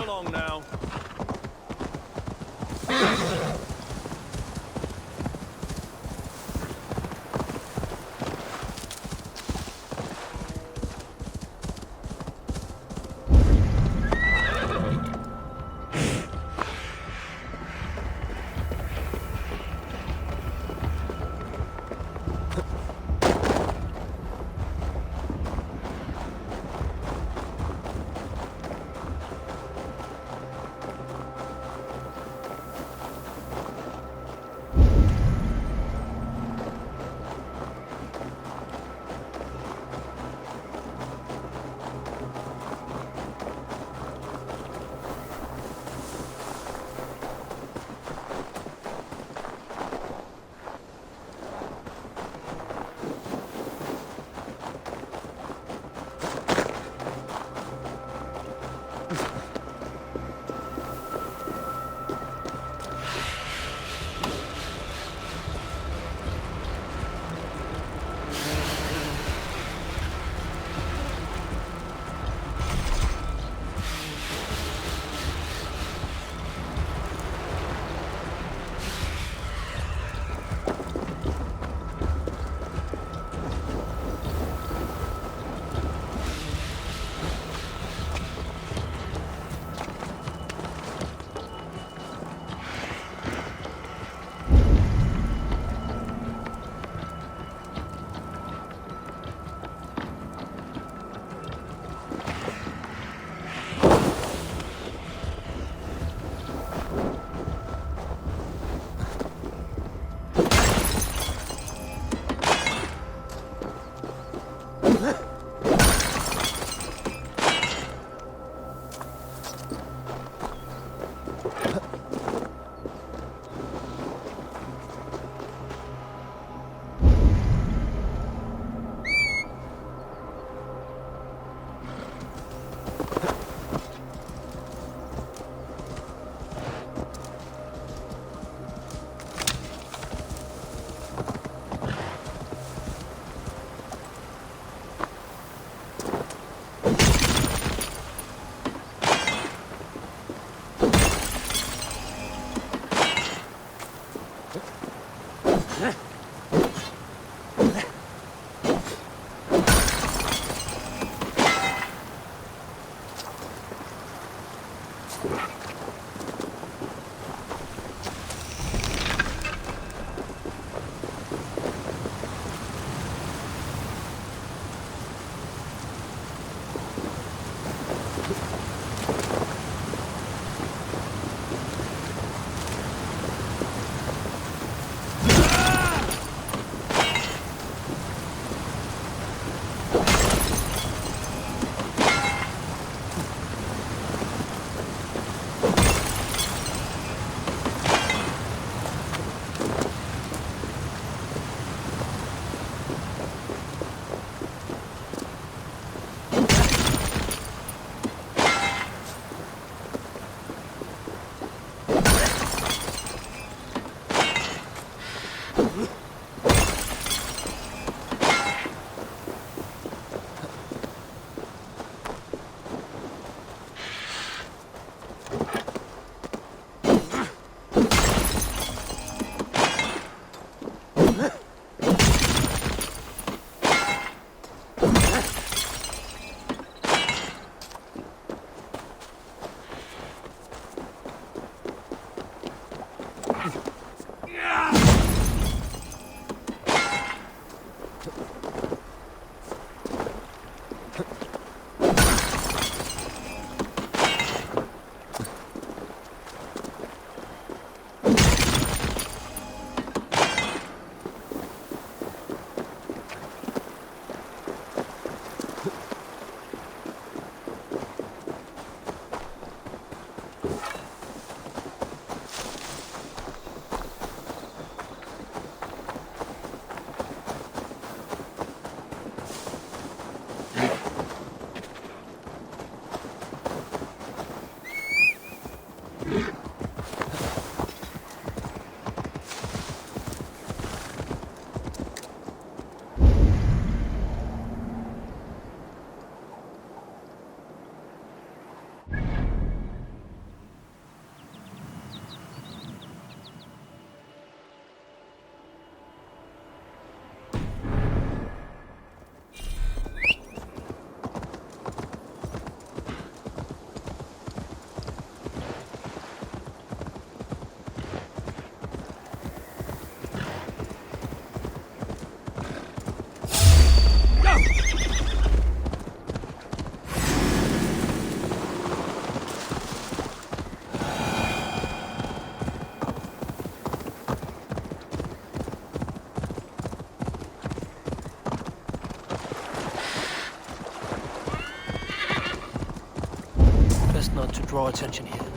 along now. best not to draw attention here.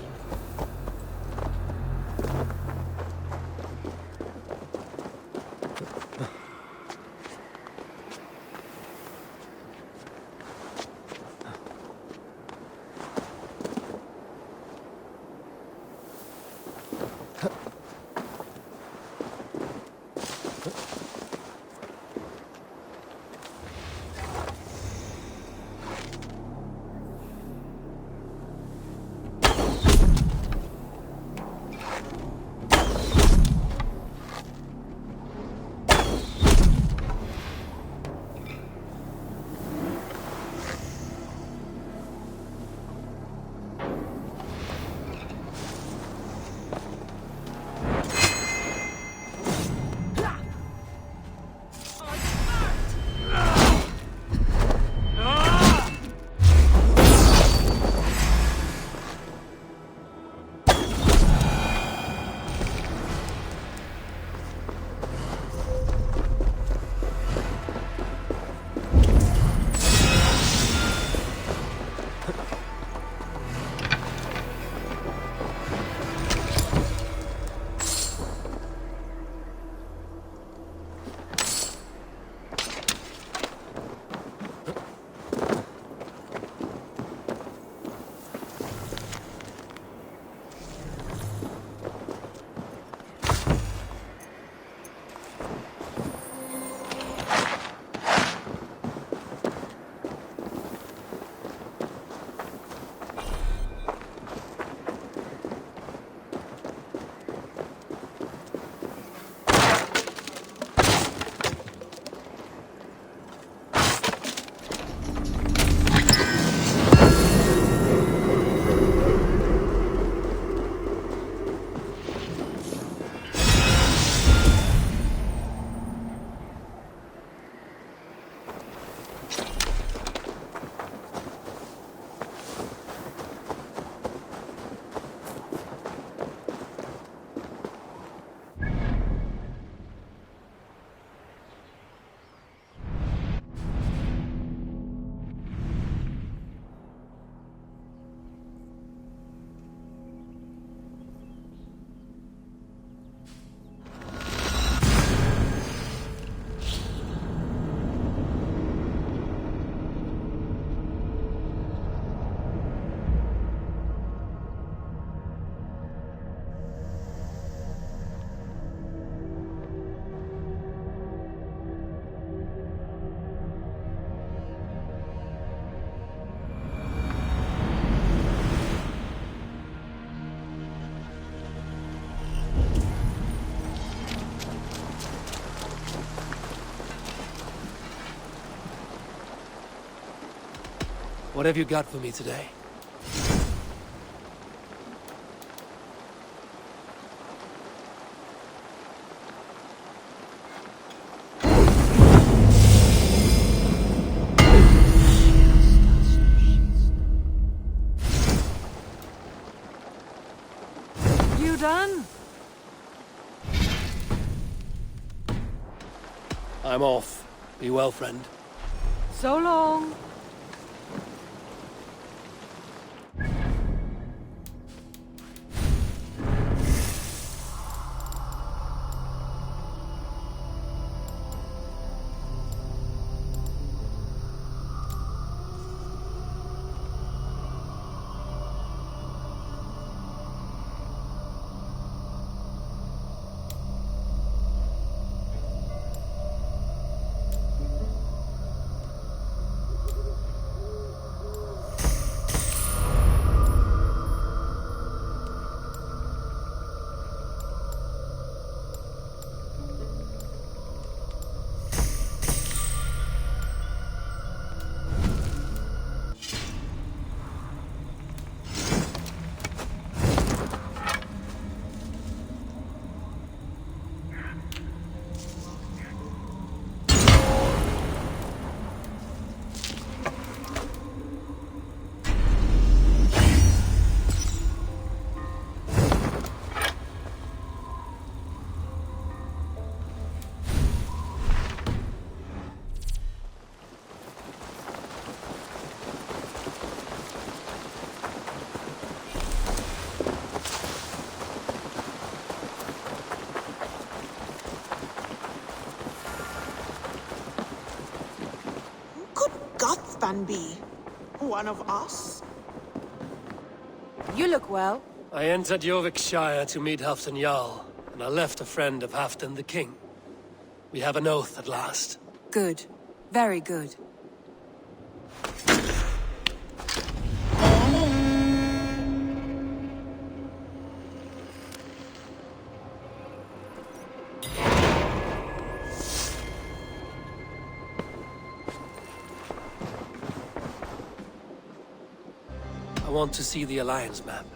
What have you got for me today? You done? I'm off. Be well, friend. So long. Van be? One of us? You look well. I entered Jorvikshire to meet Halfdan Jarl, and I left a friend of Halfdan the King. We have an oath at last. Good. Very good. I want to see the Alliance map.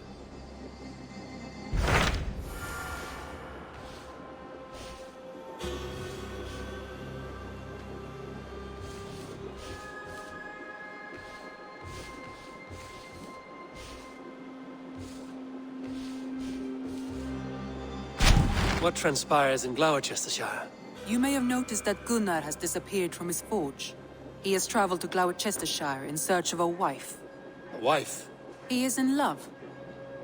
What transpires in Gloucestershire? You may have noticed that Gunnar has disappeared from his forge. He has traveled to Gloucestershire in search of a wife. A wife? He is in love.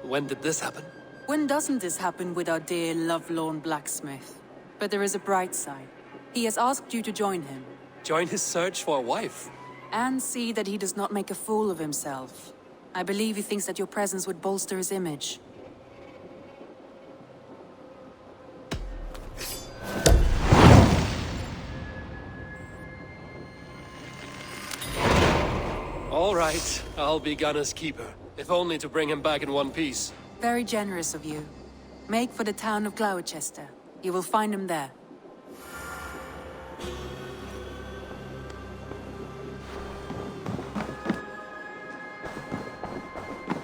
When did this happen? When doesn't this happen with our dear lovelorn blacksmith? But there is a bright side. He has asked you to join him. Join his search for a wife? And see that he does not make a fool of himself. I believe he thinks that your presence would bolster his image. All right, I'll be Gunner's keeper, if only to bring him back in one piece. Very generous of you. Make for the town of Gloucester. You will find him there.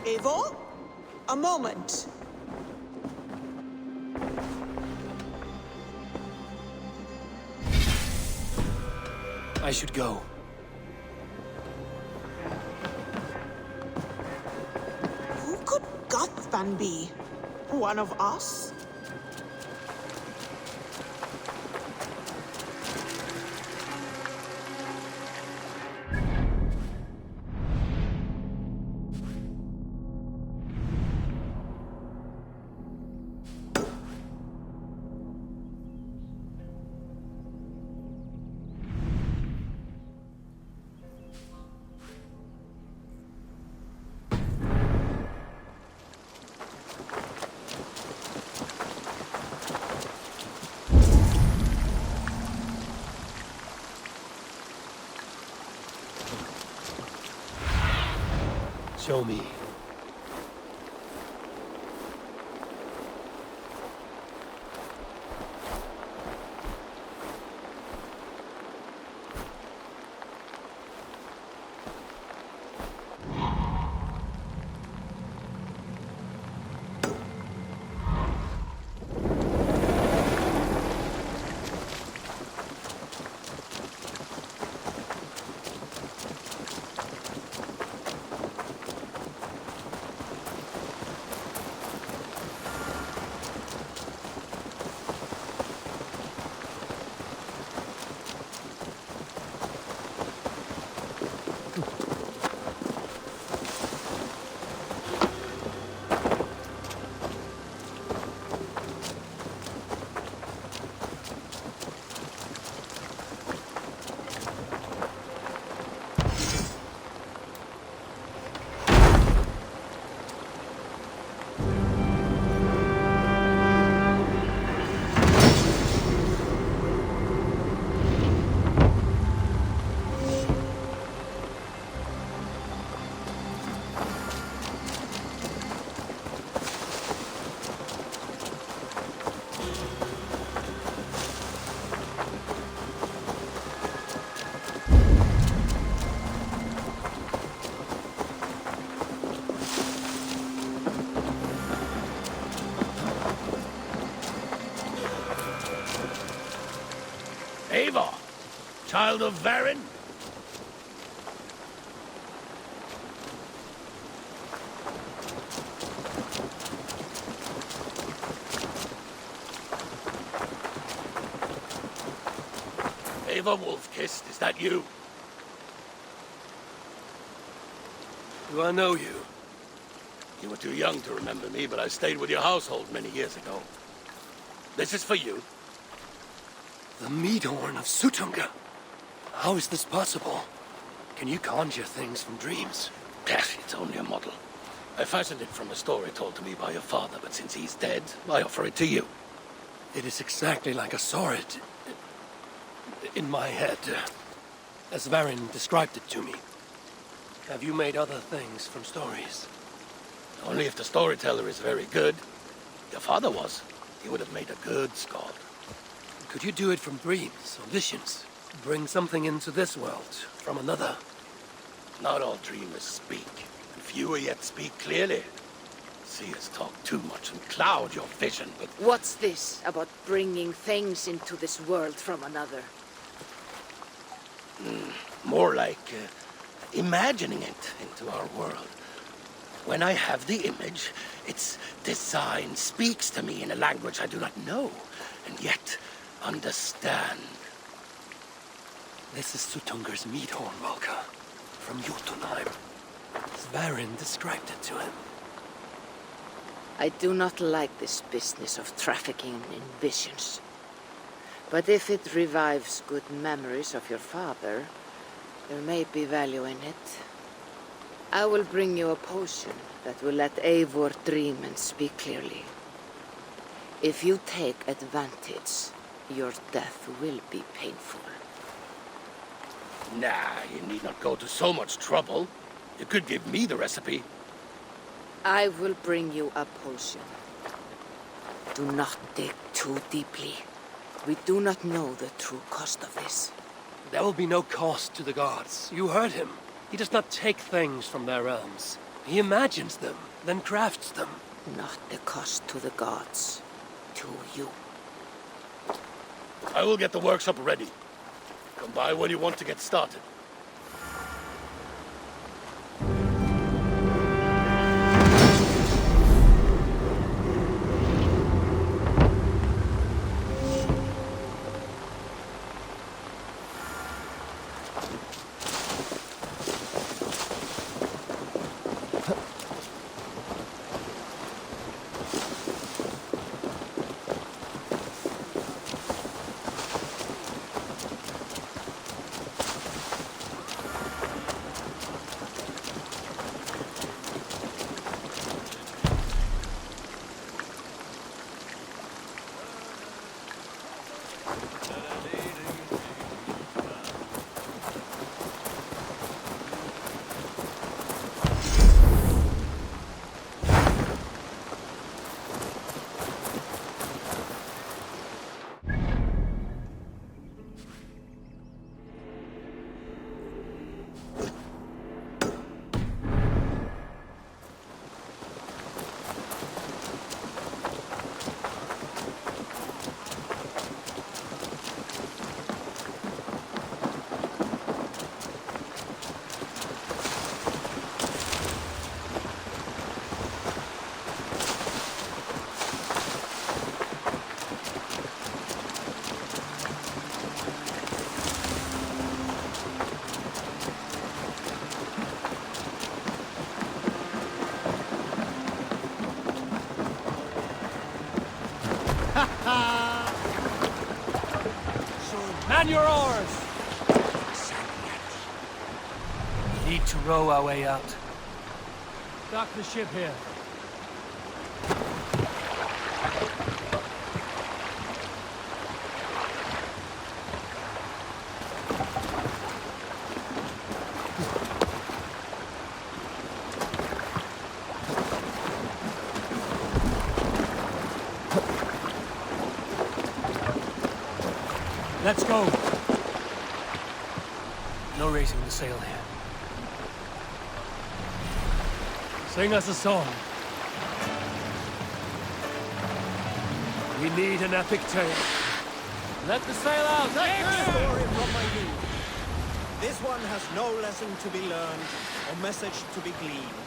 Eivor? A moment. I should go. Who could Guthban be? One of us? Show me. Eivor, child of Varin? Eivor Wolf-Kissed, is that you? Do I know you? You were too young to remember me, but I stayed with your household many years ago. This is for you. The Meadhorn of Sutunga. How is this possible? Can you conjure things from dreams? Yes, it's only a model. I fashioned it from a story told to me by your father, but since he's dead, I offer it to you. It is exactly like I saw it in my head, as Varin described it to me. Have you made other things from stories? Only if the storyteller is very good. Your father was. He would have made a good Scald. Could you do it from dreams or visions? Bring something into this world from another? Not all dreamers speak, and fewer yet speak clearly. Seers talk too much and cloud your vision, but What's this about bringing things into this world from another? more like imagining it into our world. When I have the image, its design speaks to me in a language I do not know, and yet understand. This is Sutunger's meat horn, Valka, from Jotunheim. Varin described it to him. I do not like this business of trafficking in visions. But if it revives good memories of your father, there may be value in it. I will bring you a potion that will let Eivor dream and speak clearly. If you take advantage, your death will be painful. Nah, you need not go to so much trouble. You could give me the recipe. I will bring you a potion. Do not dig too deeply. We do not know the true cost of this. There will be no cost to the gods. You heard him. He does not take things from their realms. He imagines them, then crafts them. Not the cost to the gods. To you. I will get the workshop ready. Come by when you want to get started. Man your oars! We need to row our way out. Dock the ship here. Let's go. No raising the sail here. Sing us a song. We need an epic tale. Let the sail out. Story from my youth. This one has no lesson to be learned or message to be gleaned.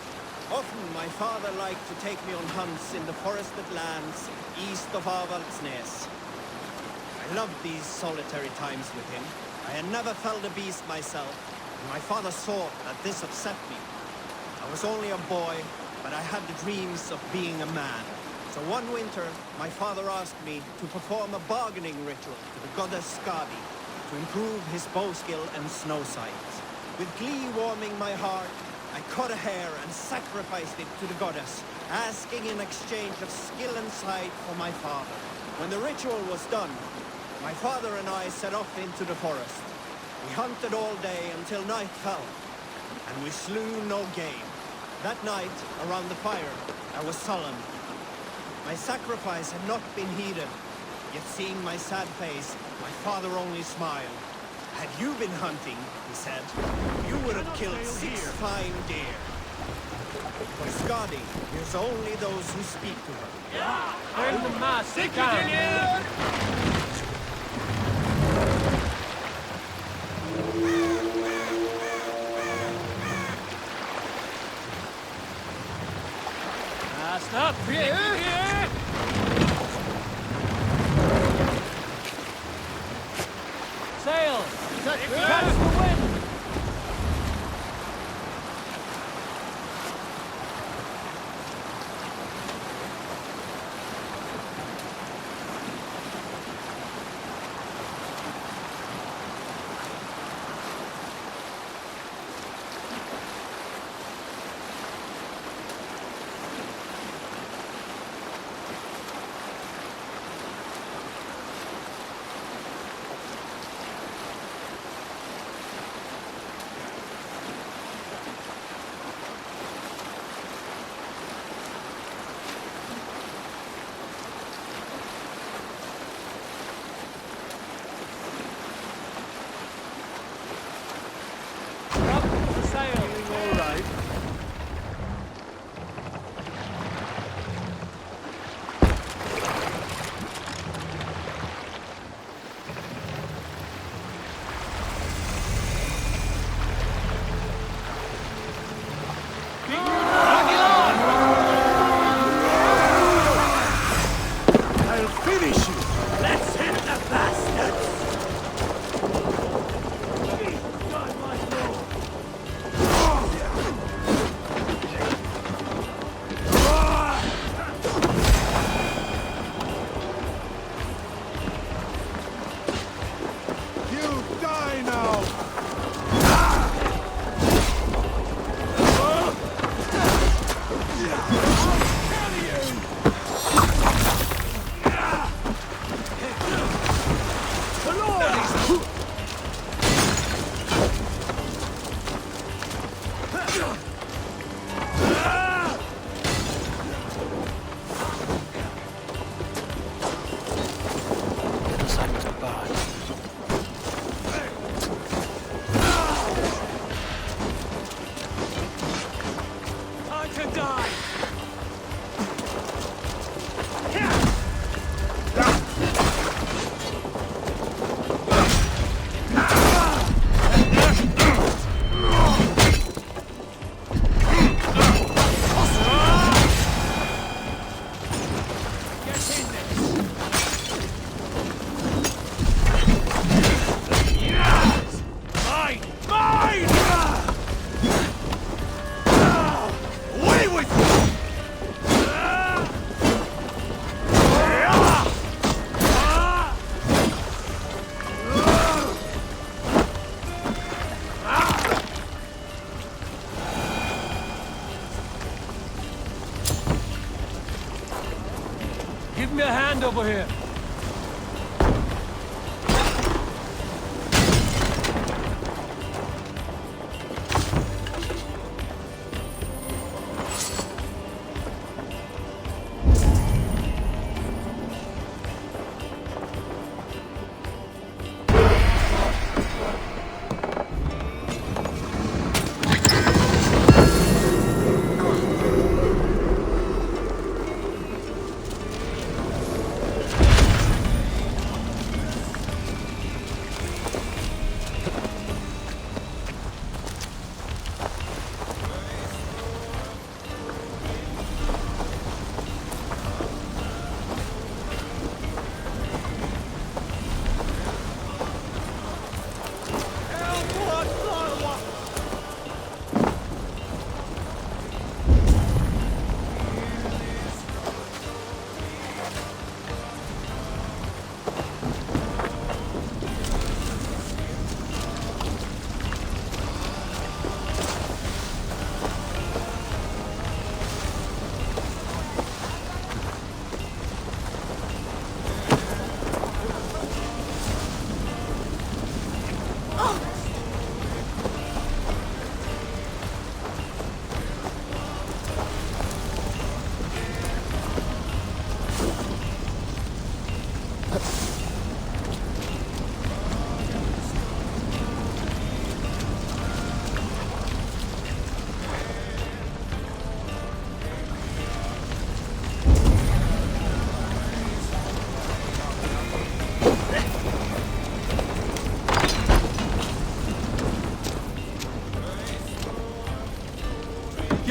Often my father liked to take me on hunts in the forested lands east of Avaldsnes. I loved these solitary times with him. I had never felled a beast myself, and my father saw that this upset me. I was only a boy, but I had the dreams of being a man. So one winter, my father asked me to perform a bargaining ritual to the goddess Skadi to improve his bow skill and snow sight. With glee warming my heart, I cut a hair and sacrificed it to the goddess, asking in exchange of skill and sight for my father. When the ritual was done, my father and I set off into the forest. We hunted all day until night fell, and we slew no game. That night, around the fire, I was sullen. My sacrifice had not been heeded, yet seeing my sad face, my father only smiled. Had you been hunting, he said, you would have killed 6 fine deer. For Skadi hears only those who speak to her. Bring the mask down. Stop! Here! Sail! Catch the wind! Give me a hand over here.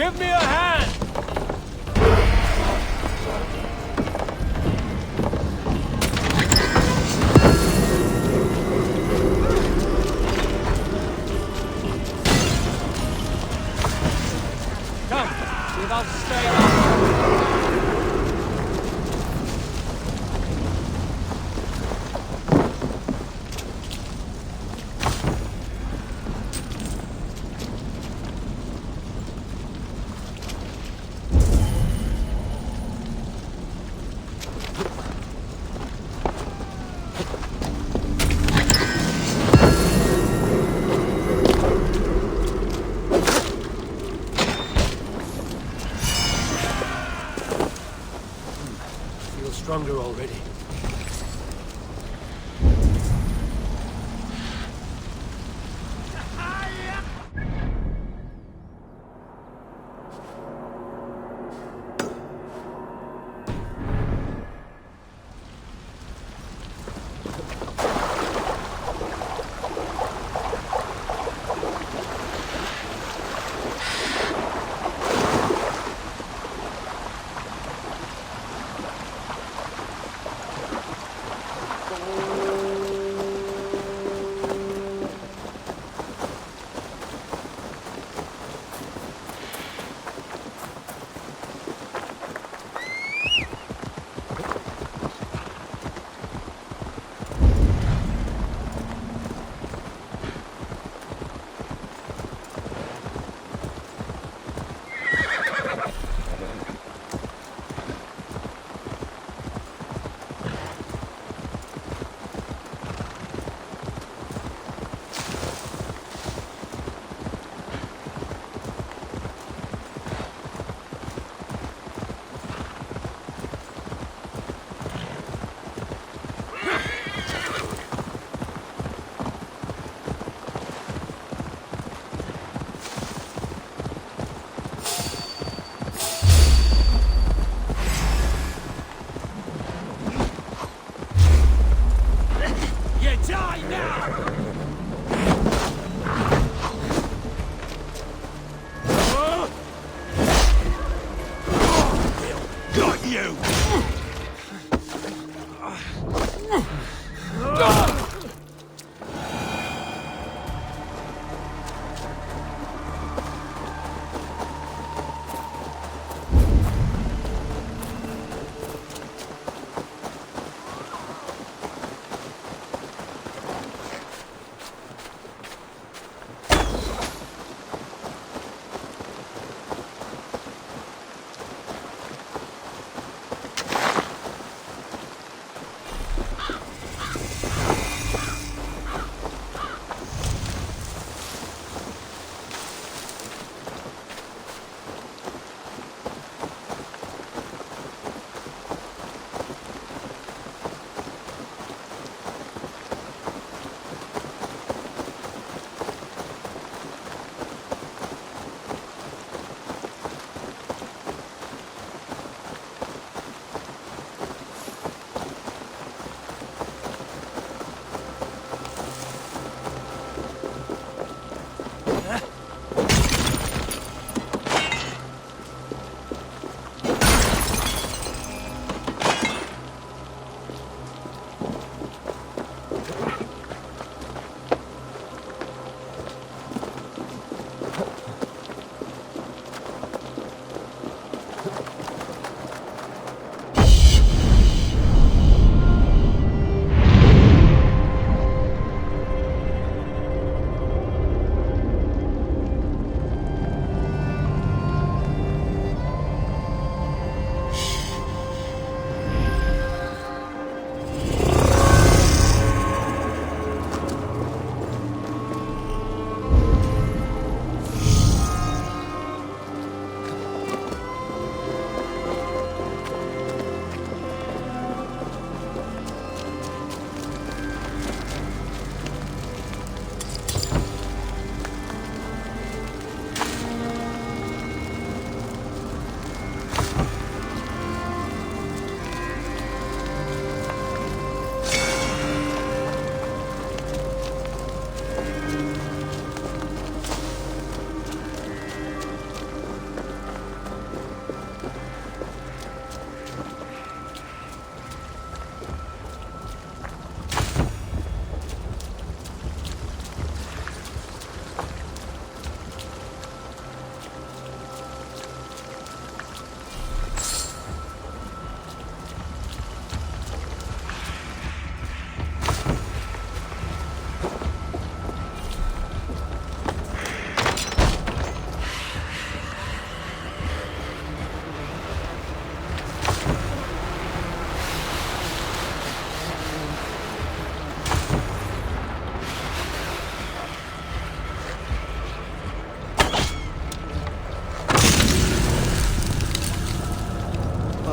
Give me a hand! Come, without staying up. Feel stronger already.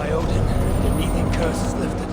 by Odin, the Nethi curse is lifted.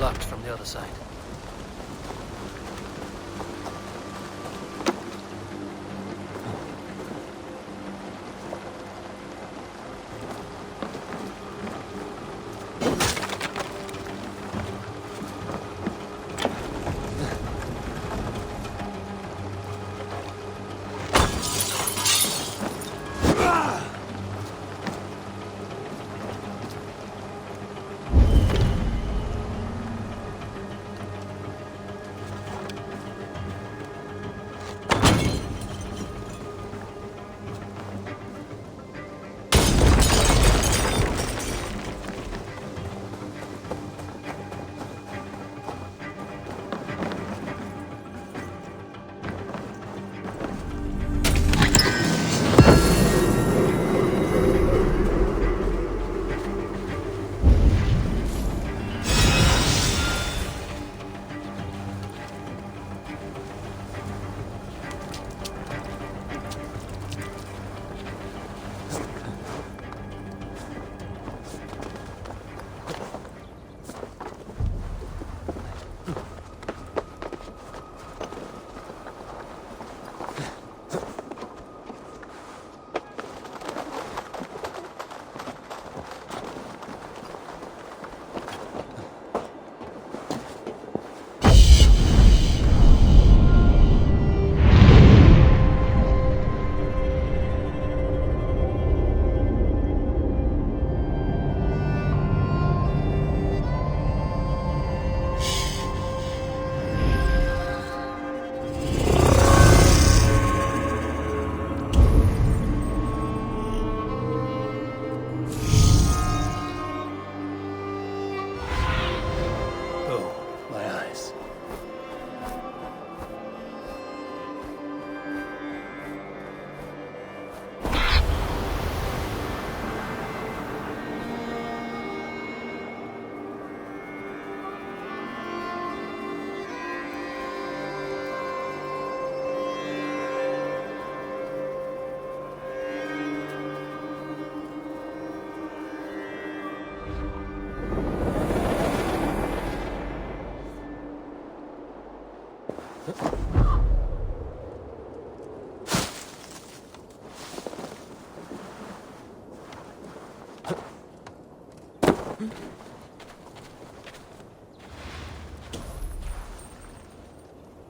locked from the other side.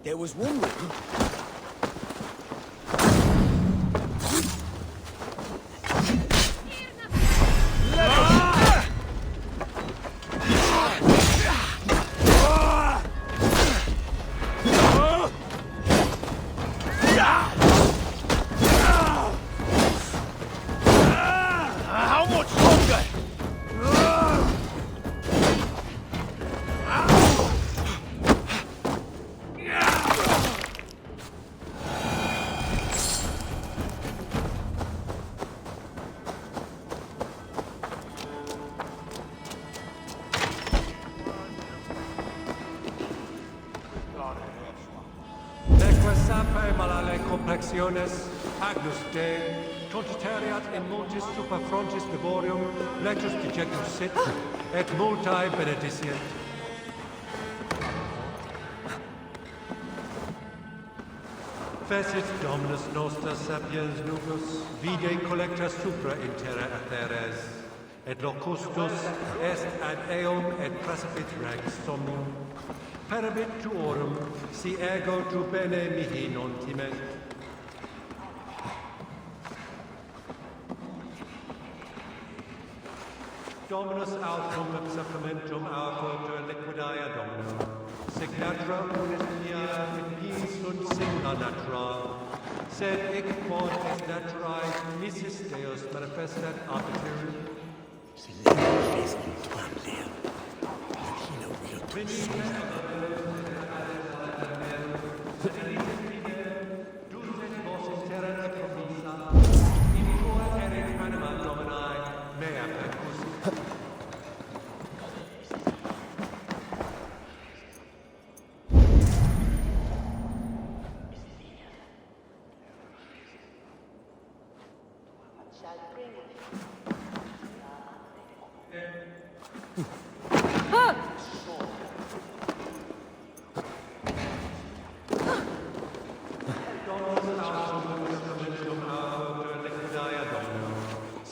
There was one room. How much longer? Malale complexiones, agnus Dei, totitariat in multis super frontis laborium, lectus dejectus sit, et multae benedicient. Fecit Dominus nostra sapiens nubus, vide collecta supra in terra aetheres, et locustus est ad eum et precipit rex somnium. Perabit tuorum, si ego tu bene mihi non timent. Dominus autum supplementum autor liquidae Domino. Signatra unis mia in pis sunt singula natura, sed hic quod est naturae missis Deus manifestat arbitrum.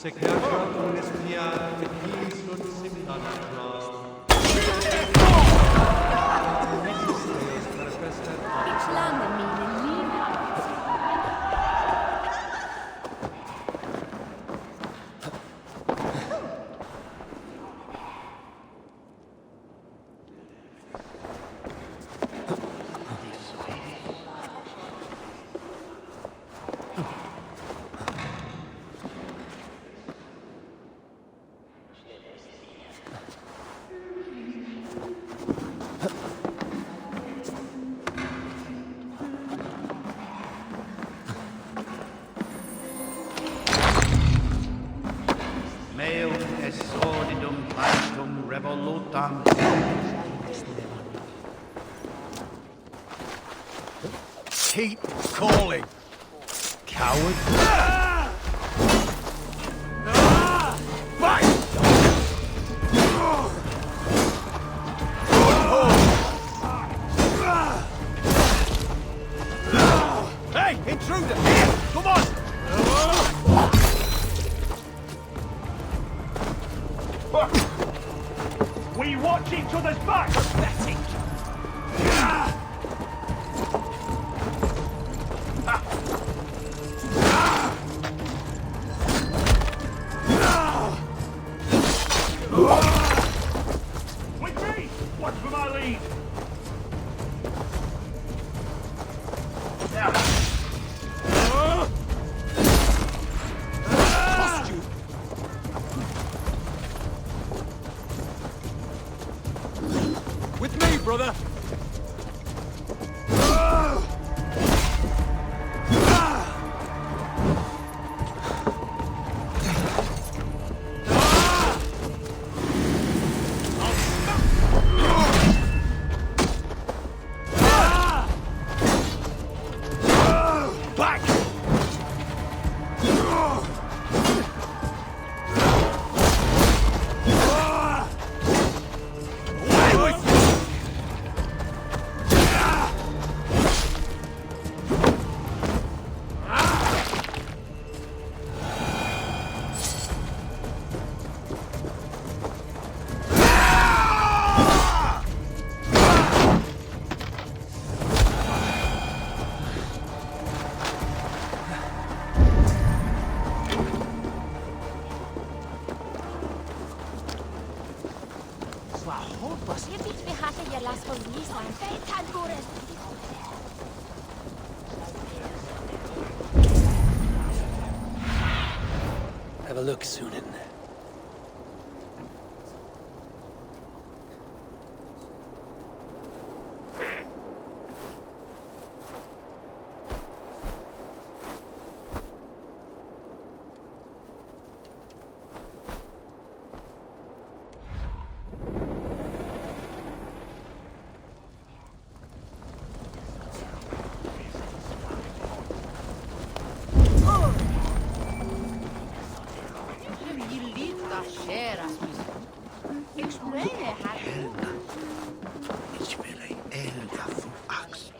Segnatra Unespia Equilis und Simnatra. Ich lande mine Liebe. Meum est sordidum pastum revolutam. Keep calling, coward. Fight! Hey, intruder! Here, come on! We watch each other's backs! Pathetic! With me! Watch for my lead! With me, brother! Have a look, Sunan. Ich will ein Elga von Axt.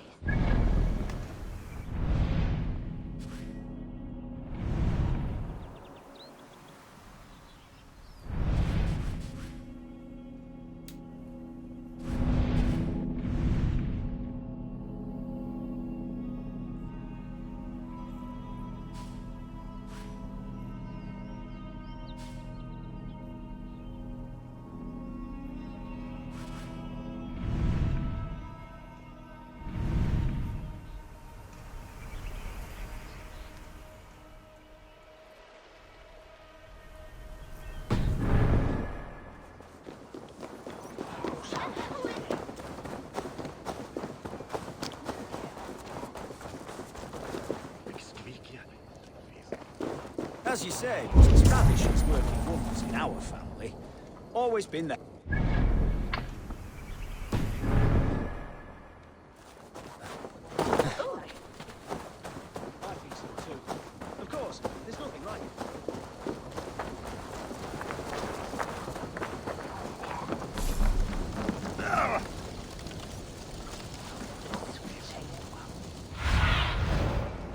As you say, Mrs. Radish is working wonders in our family. Always been there. I think so too. Of course, there's nothing like it.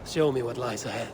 Show me what lies ahead.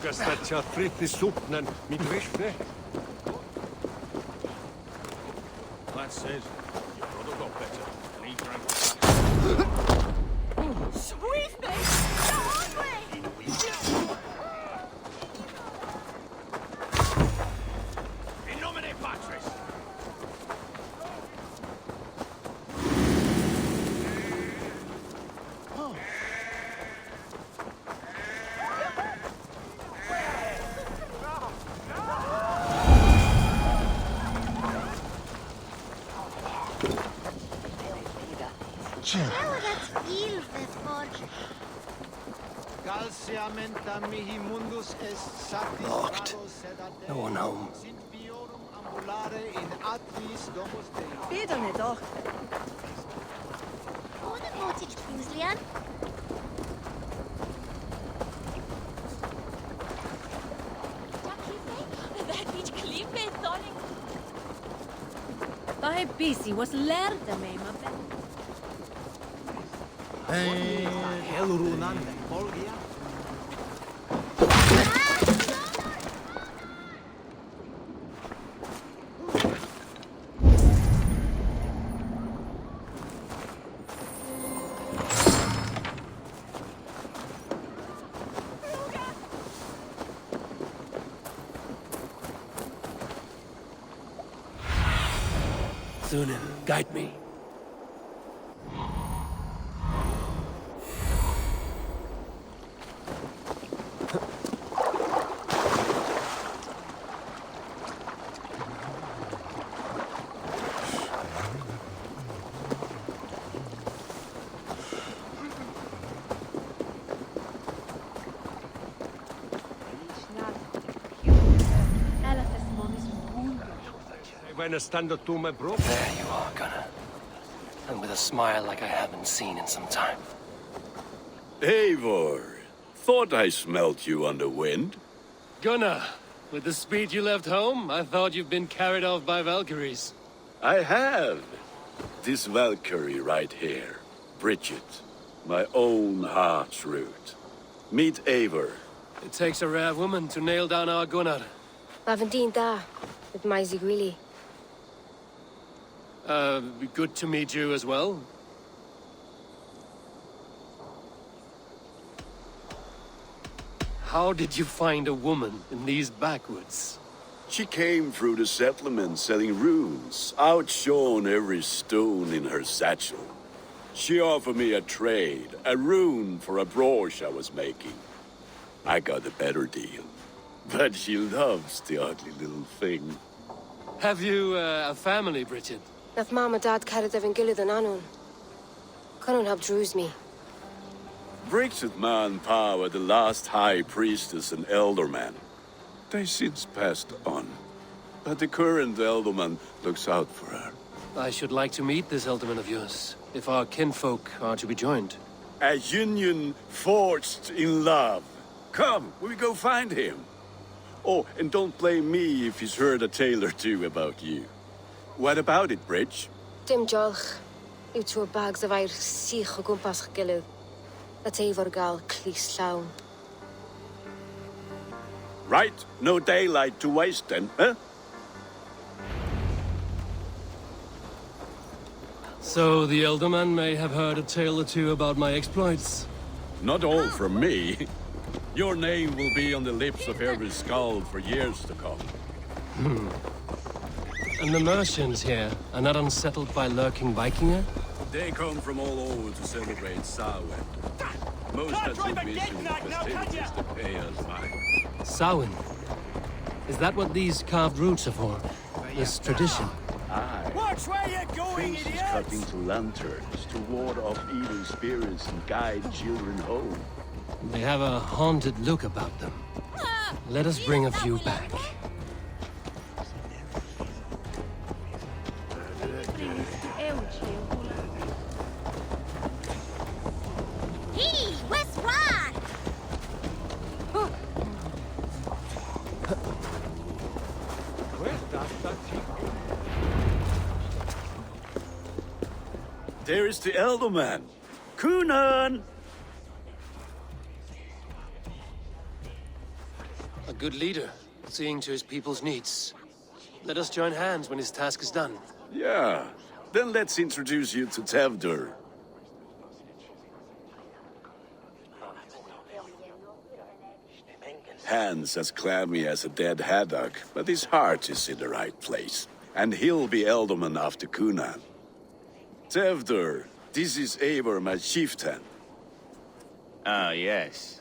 Kastacja fryty supnen mi gryźne. That's it. Your brother got better. And he drank. Sweetness! So hungry! In nomine Patris! Locked. No one home. Bidone doch. Dahe busy was lærte meg, ma venn. Sunan, guide me. When a stand to me bro. There you are, Gunnar. And with a smile like I haven't seen in some time. Eivor, thought I smelt you on the wind. Gunnar, with the speed you left home, I thought you've been carried off by Valkyries. I have. This Valkyrie right here, Bridget, my own heart's root. Meet Eivor. It takes a rare woman to nail down our Gunnar. Lavendine da, with Maisie Greeley. Good to meet you as well. How did you find a woman in these backwoods? She came through the settlement selling runes, outshone every stone in her satchel. She offered me a trade, a rune for a brooch I was making. I got a better deal. But she loves the ugly little thing. Have you a family, Bridget? Nath Mom and Dad carried Evan Gillard and Anon. Conan helped druise me. Bridget Man Pa were the last high priestess and elderman. They since passed on. But the current elderman looks out for her. I should like to meet this elderman of yours, if our kinfolk are to be joined. A union forged in love. Come, we go find him. Oh, and don't blame me if he's heard a tale or two about you. What about it, Bridge? Dim jolch. Yw trwy'r bags of air sych o gwmpas ych gilydd. At Eivor gal clis llawn. Right, no daylight to waste then, huh? So the elderman may have heard a tale or two about my exploits. Not all from me. Your name will be on the lips of every skald for years to come. And the merchants here are not unsettled by lurking Vikinger? They come from all over to celebrate Samhain. Most have no vision of festivities to pay us back. Samhain? Is that what these carved roots are for? This tradition? Aye. Watch where you're going, Faces cut into lanterns to ward off evil spirits and guide children home. They have a haunted look about them. Let us bring a few back. There is the elderman. Kunan! good leader, seeing to his people's needs. Let us join hands when his task is done. Yeah. Then let's introduce you to Tevdur. Hands as clammy as a dead haddock, but his heart is in the right place. And he'll be Ealdorman after Cunan. Tevdur, this is Eivor, my chieftain. Ah, yes.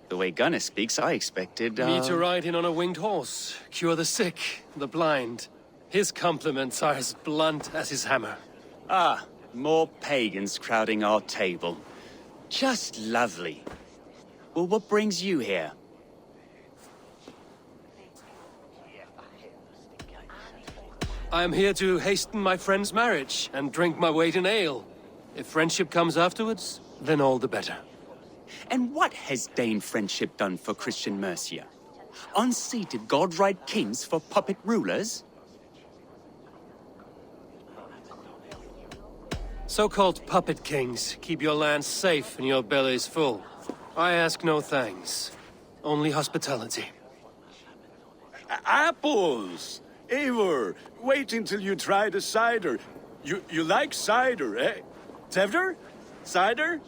The way Gunnar speaks, I expected, Me to ride in on a winged horse, cure the sick, the blind. His compliments are as blunt as his hammer. Ah, more pagans crowding our table. Just lovely. Well, what brings you here? I am here to hasten my friend's marriage and drink my weight in ale. If friendship comes afterwards, then all the better. And what has Dane friendship done for Christian Mercia? Unseated godright kings for puppet rulers? So-called puppet kings keep your lands safe and your bellies full. I ask no thanks, only hospitality. Apples! Eivor, wait until you try the cider. You like cider, eh? Tevdur? Cider?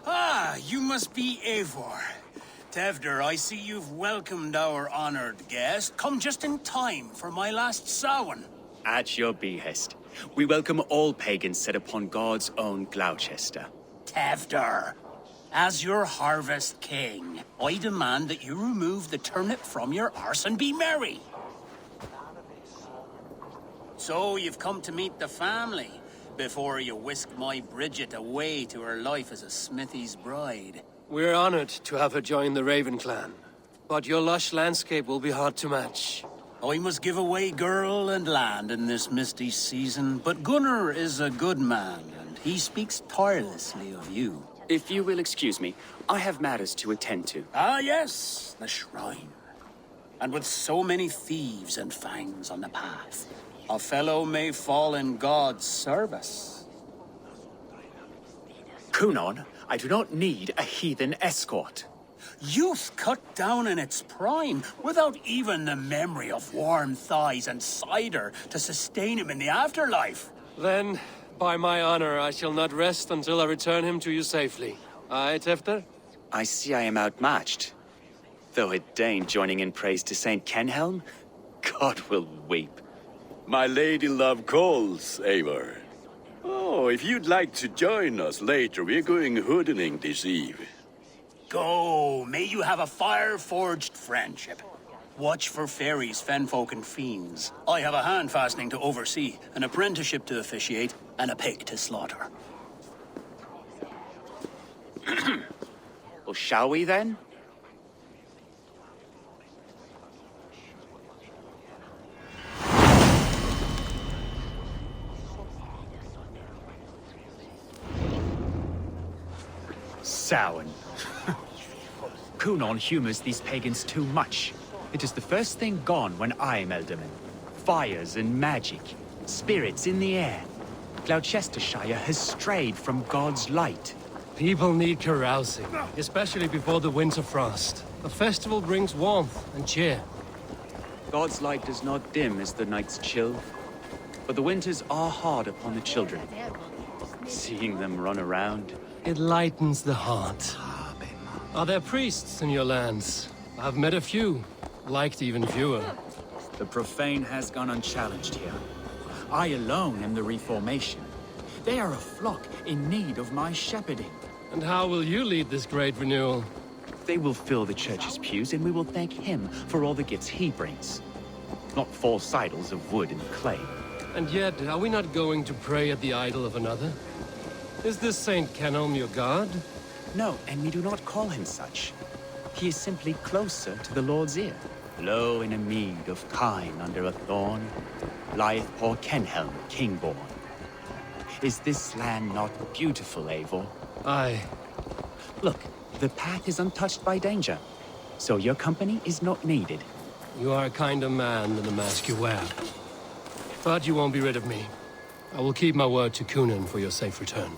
Ah, you must be Eivor. Tevdur, I see you've welcomed our honored guest. Come just in time for my last Samhain. At your behest. We welcome all pagans set upon God's own Gloucester. Tevdur, as your harvest king, I demand that you remove the turnip from your arse and be merry. So you've come to meet the family before you whisk my Bridget away to her life as a smithy's bride. We're honored to have her join the Raven clan, but your lush landscape will be hard to match. I must give away girl and land in this misty season, but Gunnar is a good man, and he speaks tirelessly of you. If you will excuse me, I have matters to attend to. Ah, yes, the shrine. And with so many thieves and fangs on the path, a fellow may fall in God's service. Cunan, I do not need a heathen escort. Youth cut down in its prime, without even the memory of warm thighs and cider to sustain him in the afterlife. Then, by my honor, I shall not rest until I return him to you safely. Aye, Tevdur? I see I am outmatched. Though a Dane joining in praise to Saint Kenhelm, God will weep. My lady love calls, Eivor. Oh, if you'd like to join us later, we're going hoodening this eve. Go, may you have a fire-forged friendship. Watch for fairies, fenfolk, and fiends. I have a hand fastening to oversee, an apprenticeship to officiate, and a pig to slaughter. Well, shall we then? Samhain. Cunan humors these pagans too much. It is the first thing gone when I'm Ealdorman. Fires and magic, spirits in the air. Gloucestershire has strayed from God's light. People need carousing, especially before the winter frost. A festival brings warmth and cheer. God's light does not dim as the nights chill, but the winters are hard upon the children. Seeing them run around, it lightens the heart. Are there priests in your lands? I've met a few, liked even fewer. The profane has gone unchallenged here. I alone am the Reformation. They are a flock in need of my shepherding. And how will you lead this great renewal? They will fill the church's pews, and we will thank him for all the gifts he brings. Not false idols of wood and clay. And yet, are we not going to pray at the idol of another? Is this Saint Kenhelm your god? No, and we do not call him such. He is simply closer to the Lord's ear. Low in a mead of kine under a thorn, lieth poor Kenhelm, king-born. Is this land not beautiful, Eivor? Aye. Look, the path is untouched by danger, so your company is not needed. You are a kinder man than the mask you wear. But you won't be rid of me. I will keep my word to Cunan for your safe return.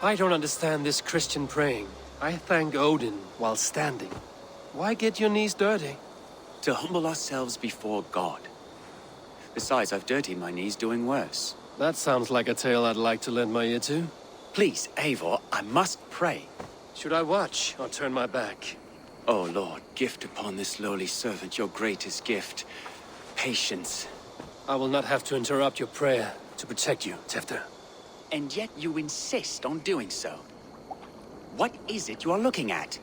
I don't understand this Christian praying. I thank Odin while standing. Why get your knees dirty? To humble ourselves before God. Besides, I've dirtied my knees doing worse. That sounds like a tale I'd like to lend my ear to. Please, Eivor, I must pray. Should I watch or turn my back? Oh, Lord, gift upon this lowly servant your greatest gift. Patience. I will not have to interrupt your prayer to protect you, Tefter. And yet you insist on doing so. What is it you are looking at?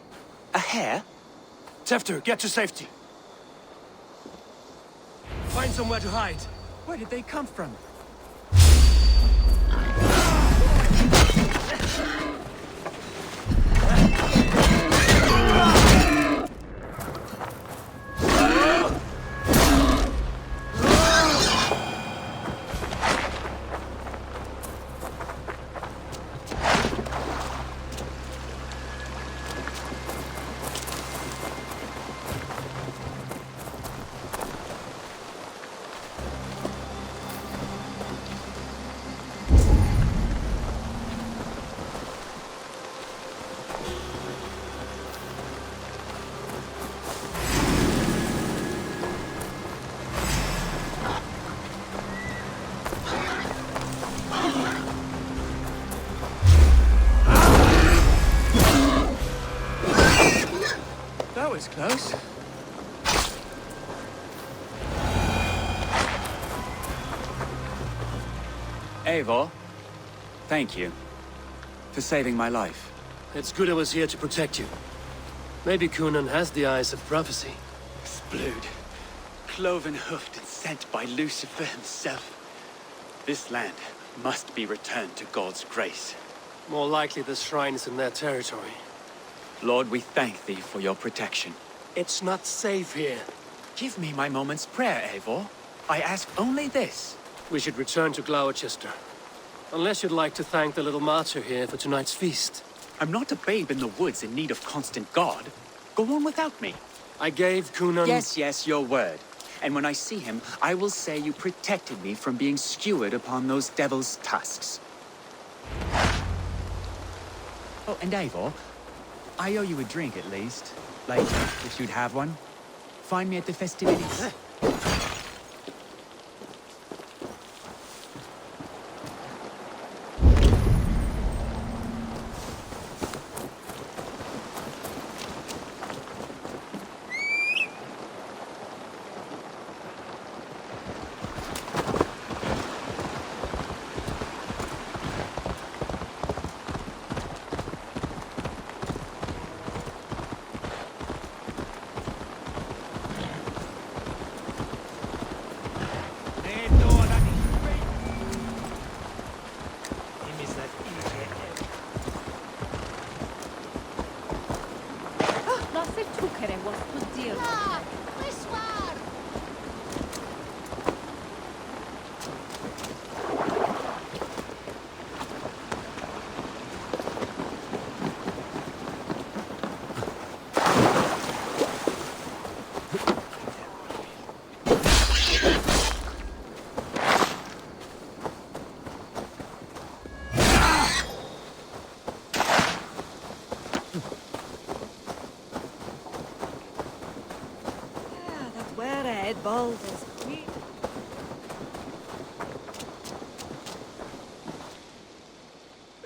A hare? Tefter, get to safety. Find somewhere to hide. Where did they come from? That was close. Eivor, thank you for saving my life. It's good I was here to protect you. Maybe Conan has the eyes of prophecy. Splood, cloven-hoofed and sent by Lucifer himself. This land must be returned to God's grace. More likely the shrine is in their territory. Lord, we thank thee for your protection. It's not safe here. Give me my moment's prayer, Eivor. I ask only this. We should return to Gloucester. Unless you'd like to thank the little martyr here for tonight's feast. I'm not a babe in the woods in need of constant guard. Go on without me. I gave Conan... Yes, your word. And when I see him, I will say you protected me from being skewered upon those devil's tusks. Oh, and Eivor, I owe you a drink at least. Like, if you'd have one. Find me at the festivities.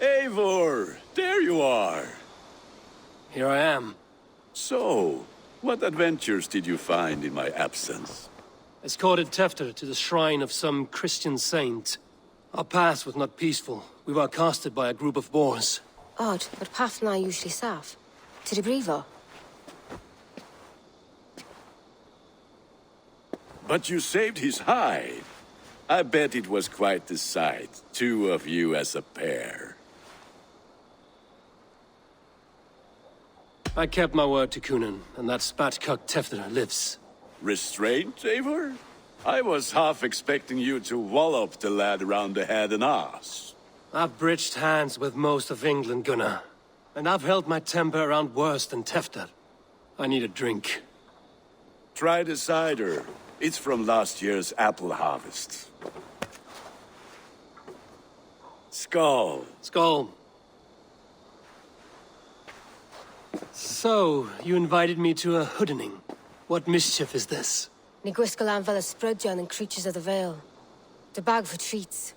Eivor, there you are. Here I am. So, what adventures did you find in my absence? Escorted Tefter to the shrine of some Christian saint. Our past was not peaceful. We were accosted by a group of boars. Odd, but path na usually safe. To the brifo. But you saved his hide. I bet it was quite the sight, two of you as a pair. I kept my word to Conan, and that spatcock Tefter lives. Restraint, Eivor? I was half expecting you to wallop the lad around the head and ass. I've bridged hands with most of England, Gunnar. And I've held my temper around worse than Tefter. I need a drink. Try the cider. It's from last year's apple harvest. Skull. Skull. So, you invited me to a hoodening. What mischief is this? Ní gwisgo an fel ysbrydion and creatures of the Vale. The bag for treats.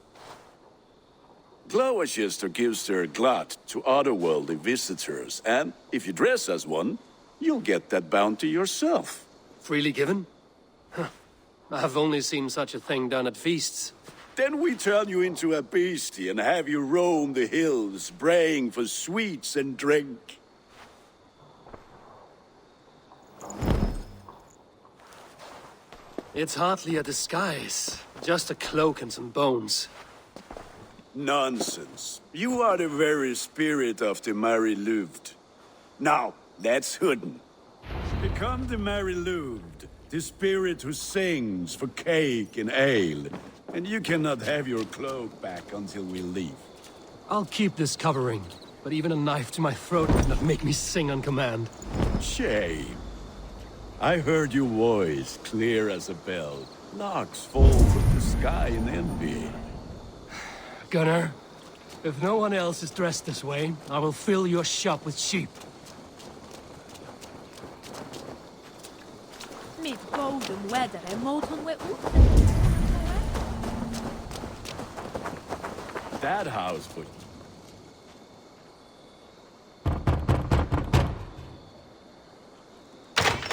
Gloucester gives their glut to otherworldly visitors, and if you dress as one, you'll get that bounty yourself. Freely given? Huh. I've only seen such a thing done at feasts. Then we turn you into a beastie and have you roam the hills, braying for sweets and drink. It's hardly a disguise. Just a cloak and some bones. Nonsense. You are the very spirit of the Mary Louved. Now, that's Hooden. Become the Mary Louved, the spirit who sings for cake and ale. And you cannot have your cloak back until we leave. I'll keep this covering, but even a knife to my throat could not make me sing on command. Shame. I heard your voice clear as a bell. Larks fall from the sky in envy. Gunnar, if no one else is dressed this way, I will fill your shop with sheep. Mid golden weather and molten wet That house for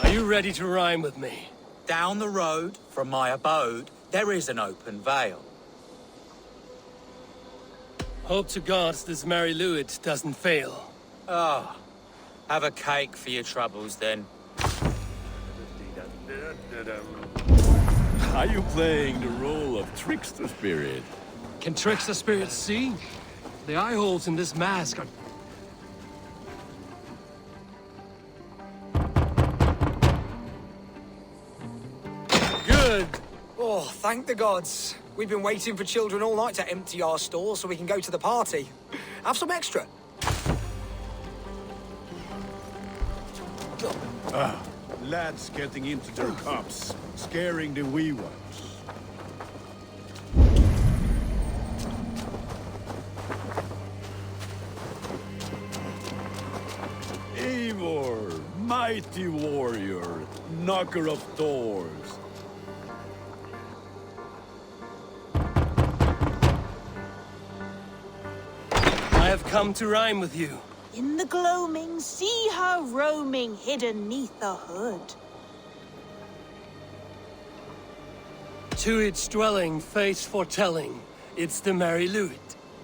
Are you ready to rhyme with me? Down the road from my abode, there is an open vale. Hope to gods this Mary Lewis doesn't fail. Ah, have a cake for your troubles then. Are you playing the role of trickster spirit? Can trickster spirits see? The eye holes in this mask are... Good! Oh, thank the gods. We've been waiting for children all night to empty our stores so we can go to the party. Have some extra. Lads getting into their cups, scaring the wee ones. Eivor, mighty warrior, knocker of doors. I have come to rhyme with you. In the gloaming, see her roaming, hidden neath the hood. To its dwelling, face foretelling, it's the Mary Lewis.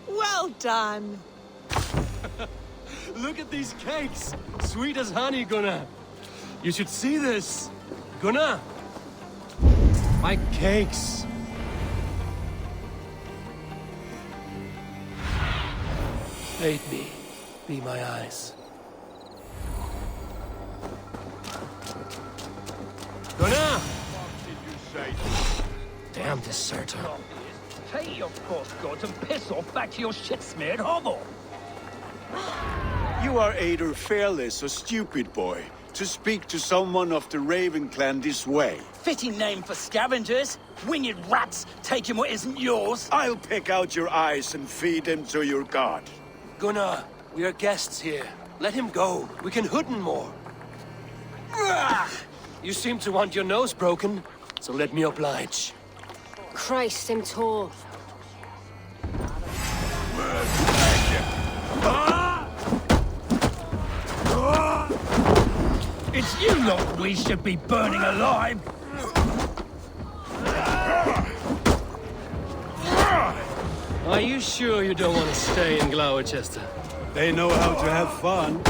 Well done. Look at these cakes! Sweet as honey, Gunnar. You should see this. Gunnar! My cakes! Aid me. Be my eyes. Gunnar! What did you say? Damn deserter. Take your false gods and piss off back to your shit-smeared hovel. You are either fearless or stupid, boy, to speak to someone of the Raven clan this way. Fitting name for scavengers. Winged rats taking what isn't yours. I'll pick out your eyes and feed them to your god. Gunnar, we are guests here. Let him go. We can hooden more. You seem to want your nose broken, so let me oblige. Christ, I'm tall. It's you lot we should be burning alive. Are you sure you don't want to stay in Gloucester? They know how to have fun.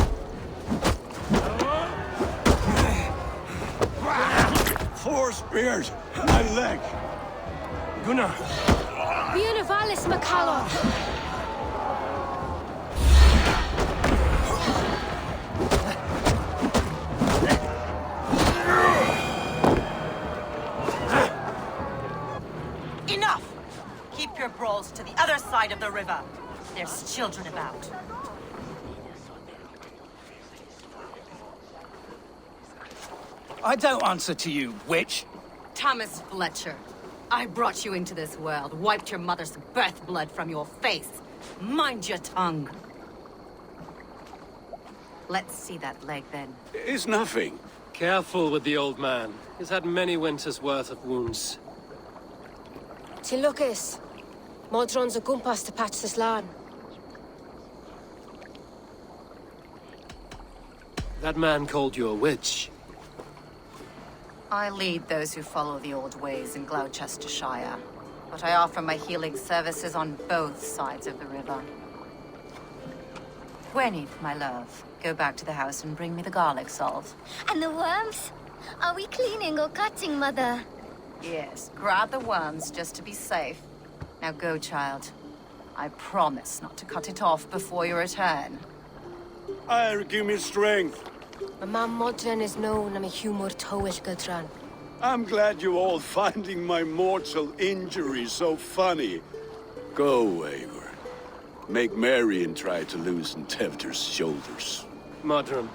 Four spears! My leg! Gunnar! Bionavalis Macallum! Enough! Keep your brawls to the other side of the river. There's children about. I don't answer to you, witch. Thomas Fletcher, I brought you into this world, wiped your mother's birth blood from your face. Mind your tongue. Let's see that leg then. It's nothing. Careful with the old man. He's had many winters' worth of wounds. Till Lucas. Modron's a gumpas to patch this land. That man called you a witch. I lead those who follow the old ways in Gloucestershire, but I offer my healing services on both sides of the river. Gwyneth, my love, go back to the house and bring me the garlic salt. And the worms? Are we cleaning or cutting, Mother? Yes, grab the worms just to be safe. Now go, child. I promise not to cut it off before your return. Give me strength. My mam Modron is known. I'm a humor towish Gudran. I'm glad you're all finding my mortal injury so funny. Go, Eivor. Make Marion try to loosen Tevder's shoulders. Modron,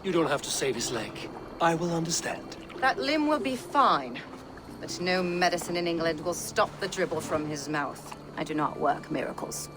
you don't have to save his leg. I will understand. That limb will be fine, but no medicine in England will stop the dribble from his mouth. I do not work miracles.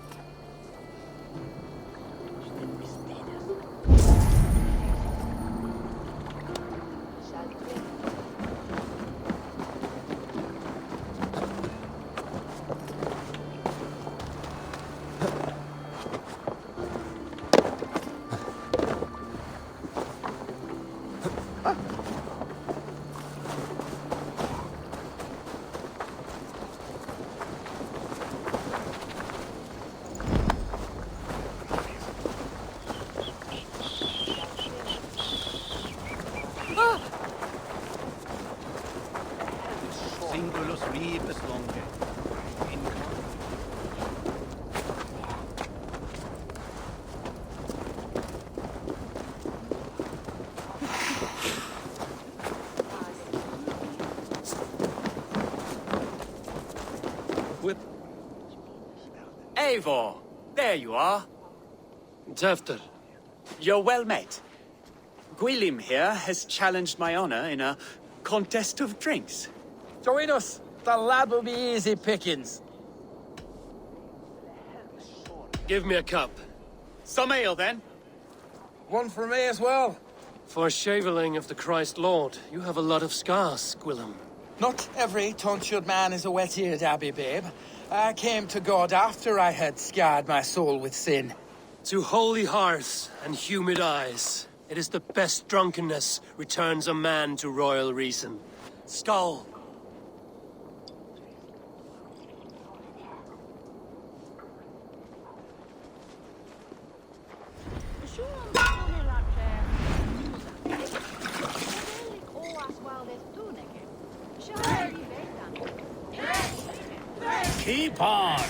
Eivor, there you are. Tevder. You're well met. Gwilym here has challenged my honor in a contest of drinks. Join us. The lad will be easy pickings. Give me a cup. Some ale, then. One for me as well. For shaveling of the Christ Lord, you have a lot of scars, Gwilym. Not every tonsured man is a wet-eared abbey, babe. I came to God after I had scarred my soul with sin. To holy hearths and humid eyes, it is the best drunkenness returns a man to royal reason. Skull. Keep on.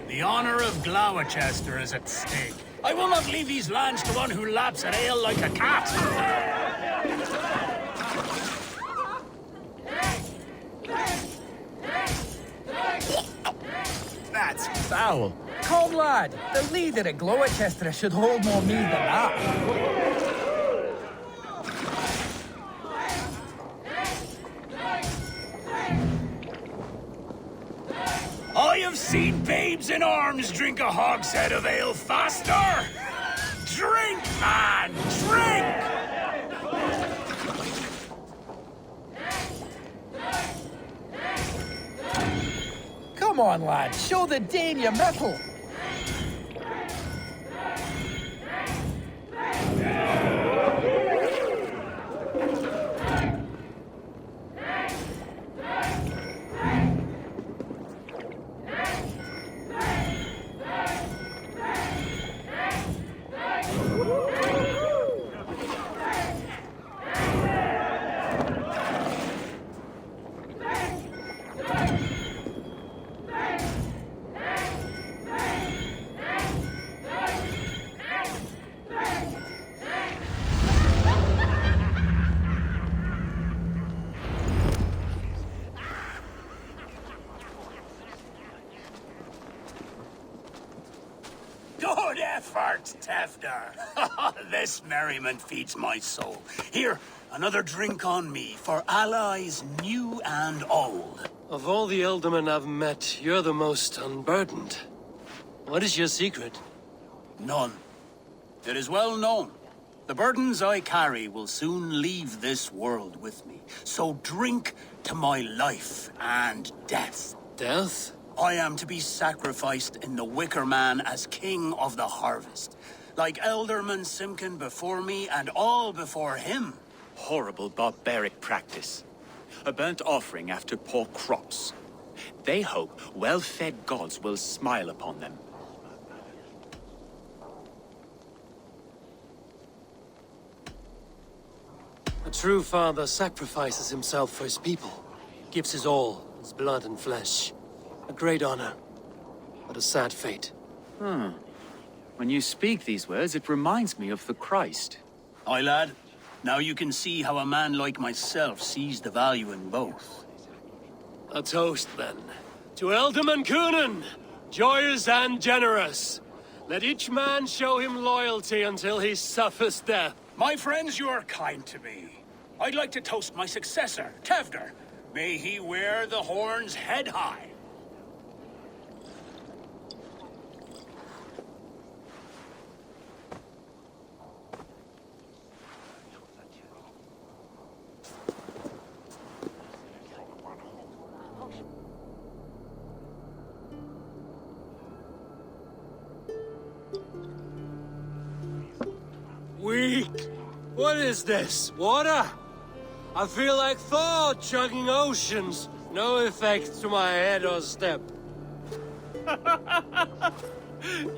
The honor of Gloucester is at stake. I will not leave these lands to one who laps at ale like a cat. That's foul. Come, lad. The leader of Gloucester should hold more mead than that. I have seen babes in arms drink a hogshead of ale faster! Drink, man! Drink! Come on, lad. Show the Dane your mettle. Good effort, Tevder. This merriment feeds my soul. Here, another drink on me for allies new and old. Of all the Ealdormen I've met, you're the most unburdened. What is your secret? None. It is well known. The burdens I carry will soon leave this world with me. So drink to my life and death. Death? I am to be sacrificed in the Wicker Man as king of the harvest. Like Elderman Simkin before me and all before him. Horrible barbaric practice. A burnt offering after poor crops. They hope well-fed gods will smile upon them. A true father sacrifices himself for his people. Gives his all, his blood and flesh. A great honor, but a sad fate. When you speak these words, it reminds me of the Christ. Aye, lad. Now you can see how a man like myself sees the value in both. A toast, then. To Elderman Coonan, joyous and generous. Let each man show him loyalty until he suffers death. My friends, you are kind to me. I'd like to toast my successor, Tevder. May he wear the horns head high. Weak! What is this? Water? I feel like Thor chugging oceans. No effect to my head or step.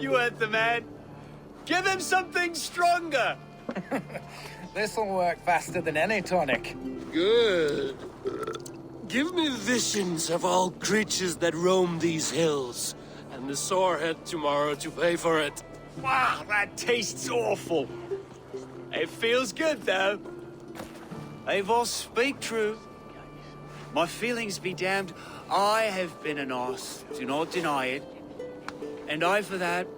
You heard the man. Give him something stronger. This'll work faster than any tonic. Good. Give me visions of all creatures that roam these hills, and the sorehead tomorrow to pay for it. Wow, that tastes awful. It feels good, though. Eivor, speak true. My feelings be damned. I have been an arse, do not deny it. And I, for that,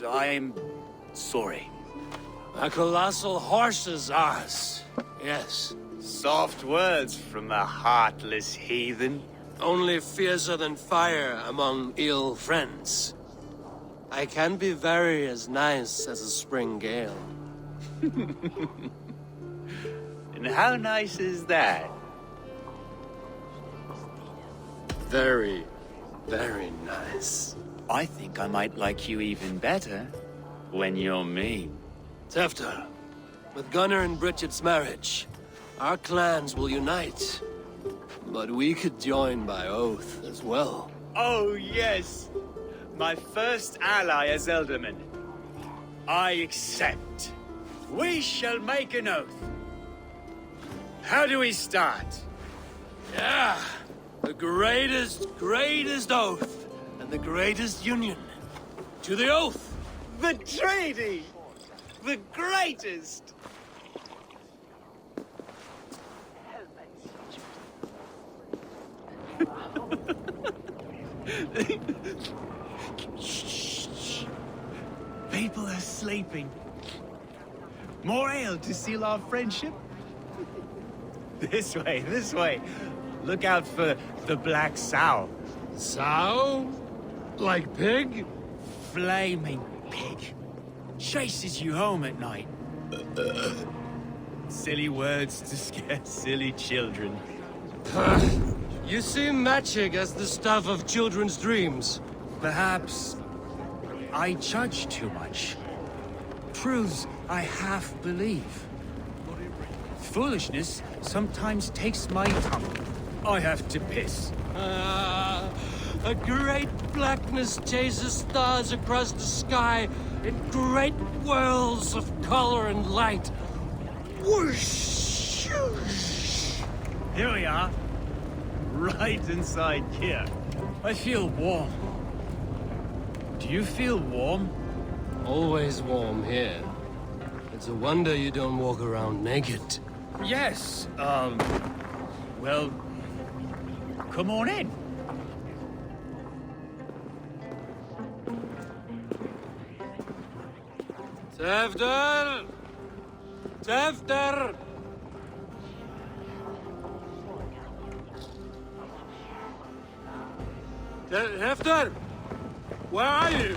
I am sorry. A colossal horse's arse, yes. Soft words from a heartless heathen. Only fiercer than fire among ill friends. I can be very as nice as a spring gale. And how nice is that? Very, very nice. I think I might like you even better when you're me. Tefter, with Gunnar and Bridget's marriage, our clans will unite. But we could join by oath as well. Oh, yes. My first ally as Elderman. I accept. We shall make an oath. How do we start? Yeah, the greatest oath, and the greatest union. To the oath! The treaty! The greatest! Shh. People are sleeping. More ale to seal our friendship? This way. Look out for the black sow. Sow? Like pig? Flaming pig. Chases you home at night. Silly words to scare silly children. You see magic as the stuff of children's dreams. Perhaps I judge too much. Truths I half believe. Foolishness sometimes takes my tongue. I have to piss. A great blackness chases stars across the sky in great whirls of color and light. Whoosh! Here we are. Right inside here. I feel warm. Do you feel warm? Always warm here. It's a wonder you don't walk around naked. Yes, well, come on in. Tefter! Tefter! Tefter! Where are you?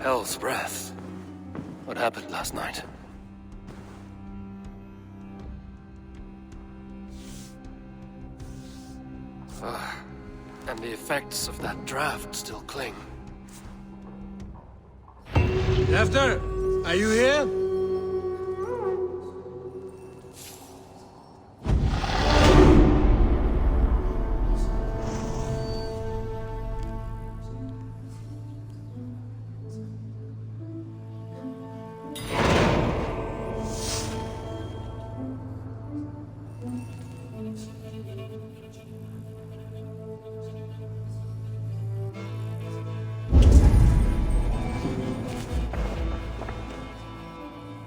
Hell's breath. What happened last night? And the effects of that draft still cling. Tefter, are you here?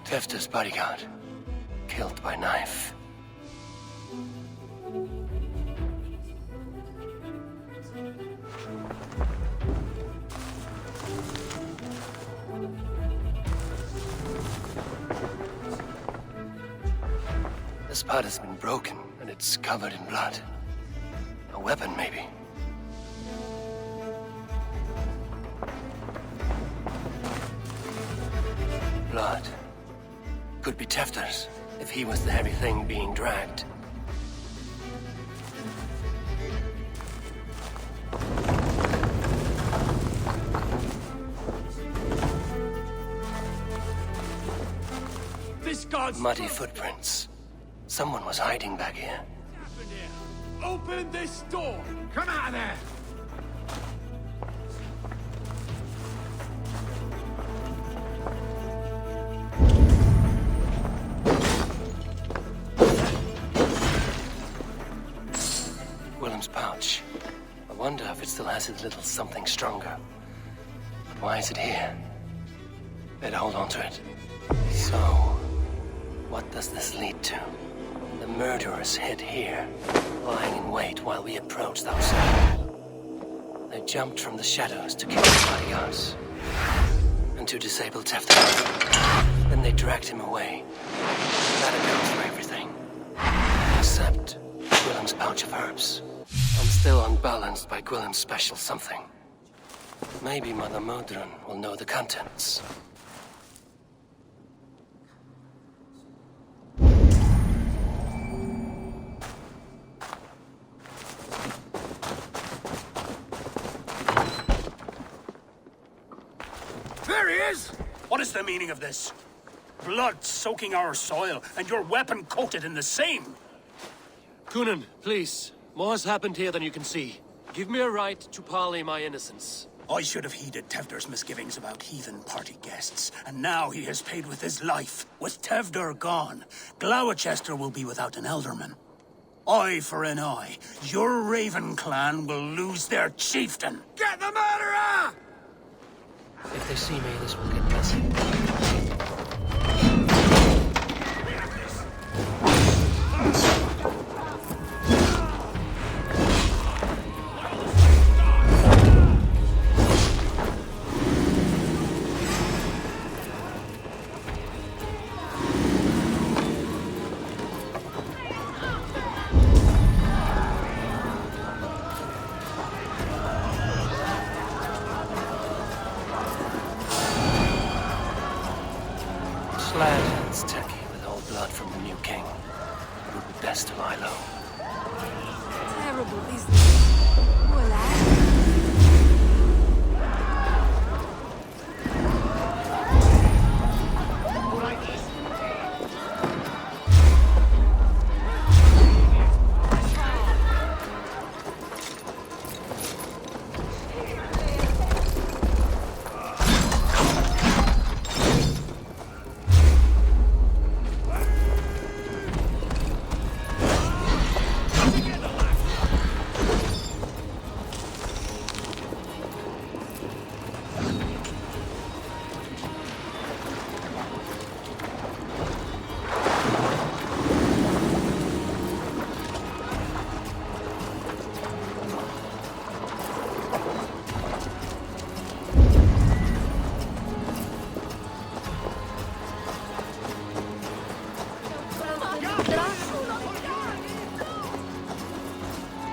Tefter's bodyguard, killed by knife. This part has been broken, and it's covered in blood. A weapon, maybe. Blood. Could be Tefter's, if he was the heavy thing being dragged. This god's Muddy footprints. Someone was hiding back here. Open this door! Come out of there! Willem's pouch. I wonder if it still has his little something stronger. But why is it here? Better hold on to it. So, what does this lead to? The murderers hid here, lying in wait while we approached outside. They jumped from the shadows to kill the bodyguards and to disable Tefter. Then they dragged him away. That accounts for everything. Except Willem's pouch of herbs. I'm still unbalanced by Gwillem's special something. Maybe Mother Modron will know the contents. There he is! What is the meaning of this? Blood soaking our soil, and your weapon coated in the same! Kunin, please. More has happened here than you can see. Give me a right to parley my innocence. I should have heeded Tevder's misgivings about heathen party guests, and now he has paid with his life. With Tevder gone, Gloucester will be without an elderman. Eye for an eye. Your Raven clan will lose their chieftain. Get the murderer! If they see me, this will get messy. It's tacky with old blood from the new king. It would be best to lie low. Terrible business. Poor lad.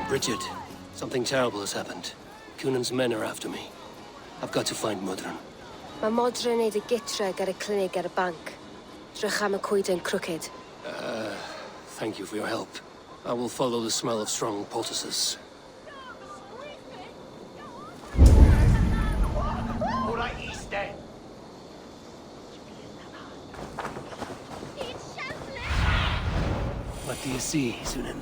Bridget, something terrible has happened. Cunan's men are after me. I've got to find Mudron. Mae Modron neud y gitreg ar y clinig ar y banc. Drych am y coeden crooked. Thank you for your help. I will follow the smell of strong poultices. What do you see, Sunan?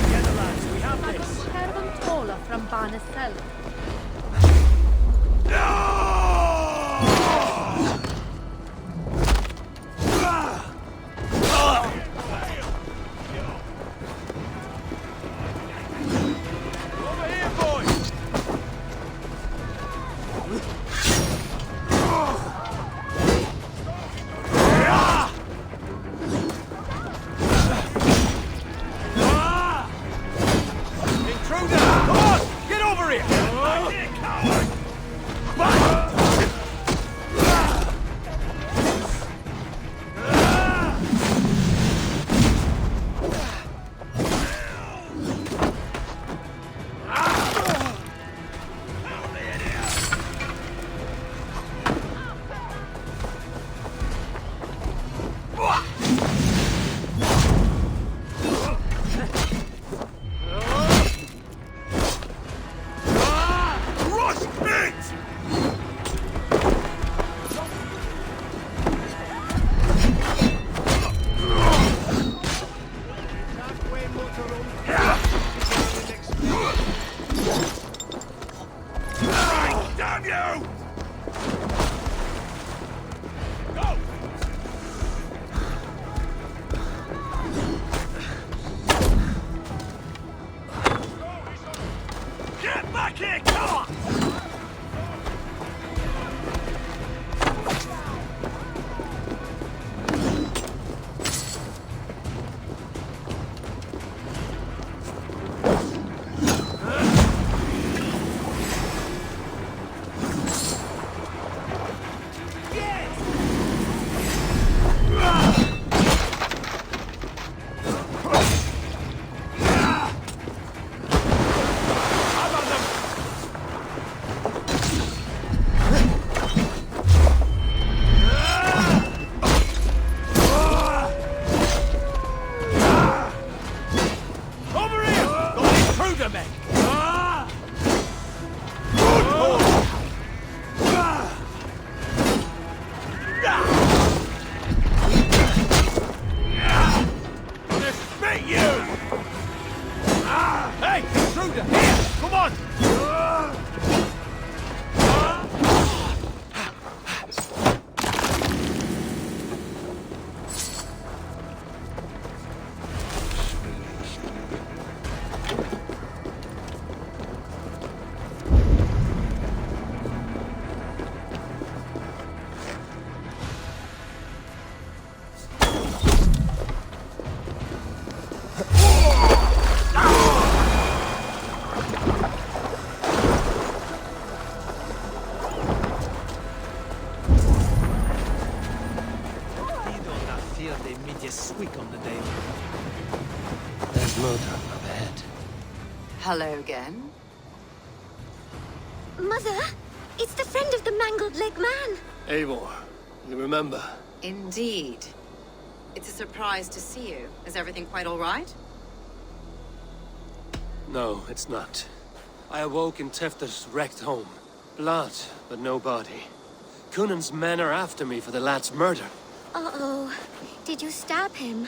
Together, lads, we have this. From Barnacel. There's Mudron up ahead. Hello again. Mother, it's the friend of the mangled leg man. Eivor, you remember? Indeed. It's a surprise to see you. Is everything quite all right? No, it's not. I awoke in Tefter's wrecked home. Blood, but no body. Cunan's men are after me for the lad's murder. Uh-oh. Did you stab him?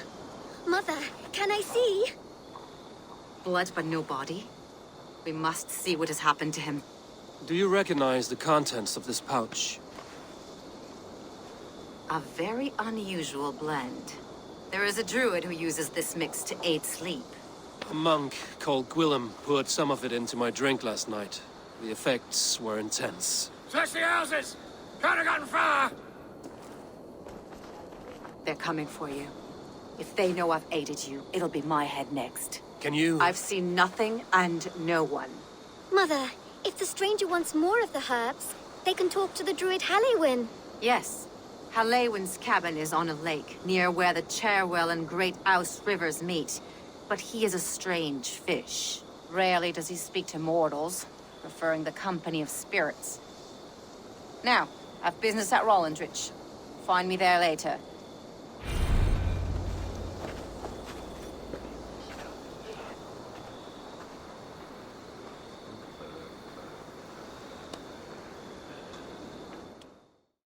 Mother, can I see? Blood but no body? We must see what has happened to him. Do you recognize the contents of this pouch? A very unusual blend. There is a druid who uses this mix to aid sleep. A monk called Gwillem poured some of it into my drink last night. The effects were intense. Search the houses! Can't have gotten far! They're coming for you. If they know I've aided you, it'll be my head next. Can you... I've seen nothing and no one. Mother, if the stranger wants more of the herbs, they can talk to the druid Halewyn. Yes. Halewyn's cabin is on a lake, near where the Cherwell and Great Ouse rivers meet. But he is a strange fish. Rarely does he speak to mortals, preferring the company of spirits. Now, I've business at Rollindrich. Find me there later.